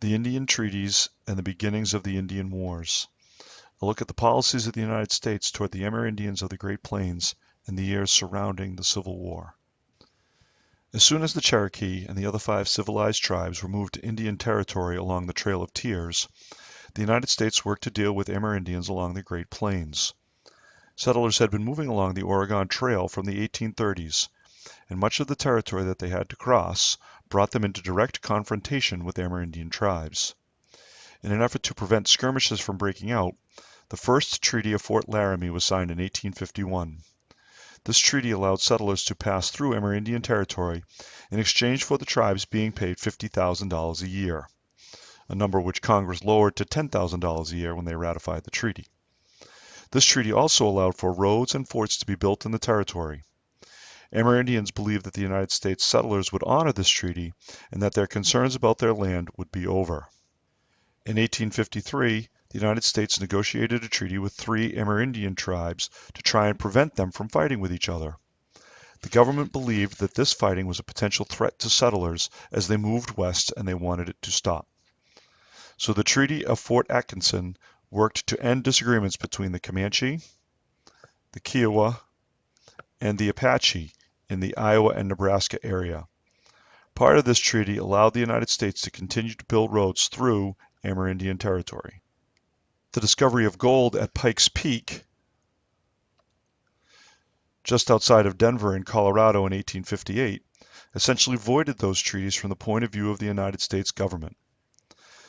The Indian Treaties and the beginnings of the Indian Wars. A look at the policies of the United States toward the Amerindians of the Great Plains in the years surrounding the Civil War. As soon as the Cherokee and the other 5 civilized tribes were moved to Indian territory along the Trail of Tears, the United States worked to deal with Amerindians along the Great Plains. Settlers had been moving along the Oregon Trail from the 1830s, and much of the territory that they had to cross brought them into direct confrontation with Amerindian tribes. In an effort to prevent skirmishes from breaking out, the first Treaty of Fort Laramie was signed in 1851. This treaty allowed settlers to pass through Amerindian territory in exchange for the tribes being paid $50,000 a year, a number which Congress lowered to $10,000 a year when they ratified the treaty. This treaty also allowed for roads and forts to be built in the territory. Amerindians believed that the United States settlers would honor this treaty and that their concerns about their land would be over. In 1853, the United States negotiated a treaty with 3 Amerindian tribes to try and prevent them from fighting with each other. The government believed that this fighting was a potential threat to settlers as they moved west and they wanted it to stop. So the Treaty of Fort Atkinson worked to end disagreements between the Comanche, the Kiowa, and the Apache in the Iowa and Nebraska area. Part of this treaty allowed the United States to continue to build roads through Amerindian territory. The discovery of gold at Pikes Peak, just outside of Denver in Colorado in 1858, essentially voided those treaties from the point of view of the United States government.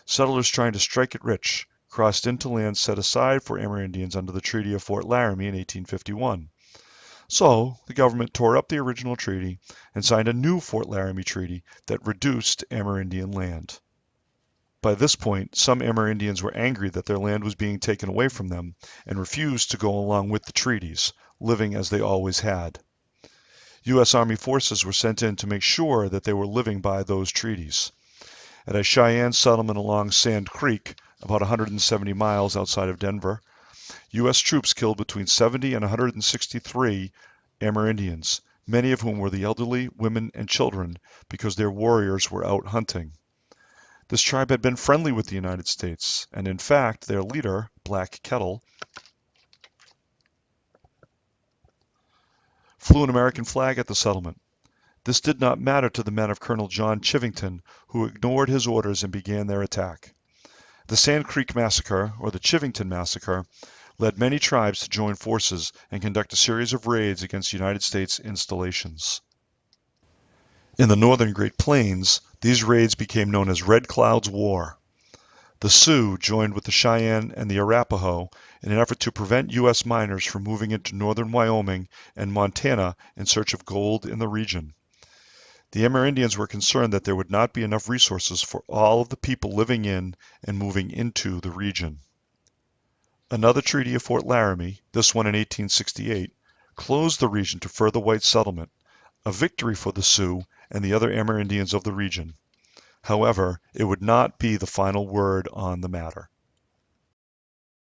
Settlers trying to strike it rich crossed into land set aside for Amerindians under the Treaty of Fort Laramie in 1851. So the government tore up the original treaty and signed a new Fort Laramie treaty that reduced Amerindian land. By this point, some Amerindians were angry that their land was being taken away from them and refused to go along with the treaties, living as they always had. U.S. Army forces were sent in to make sure that they were living by those treaties. At a Cheyenne settlement along Sand Creek, about 170 miles outside of Denver, U.S. troops killed between 70 and 163 Amerindians, many of whom were the elderly, women, and children because their warriors were out hunting. This tribe had been friendly with the United States, and in fact, their leader, Black Kettle, flew an American flag at the settlement. This did not matter to the men of Colonel John Chivington, who ignored his orders and began their attack. The Sand Creek Massacre, or the Chivington Massacre, led many tribes to join forces and conduct a series of raids against United States installations. In the northern Great Plains, these raids became known as Red Cloud's War. The Sioux joined with the Cheyenne and the Arapaho in an effort to prevent U.S. miners from moving into northern Wyoming and Montana in search of gold in the region. The Amerindians were concerned that there would not be enough resources for all of the people living in and moving into the region. Another Treaty of Fort Laramie, this one in 1868, closed the region to further white settlement, a victory for the Sioux and the other Amerindians of the region. However, it would not be the final word on the matter.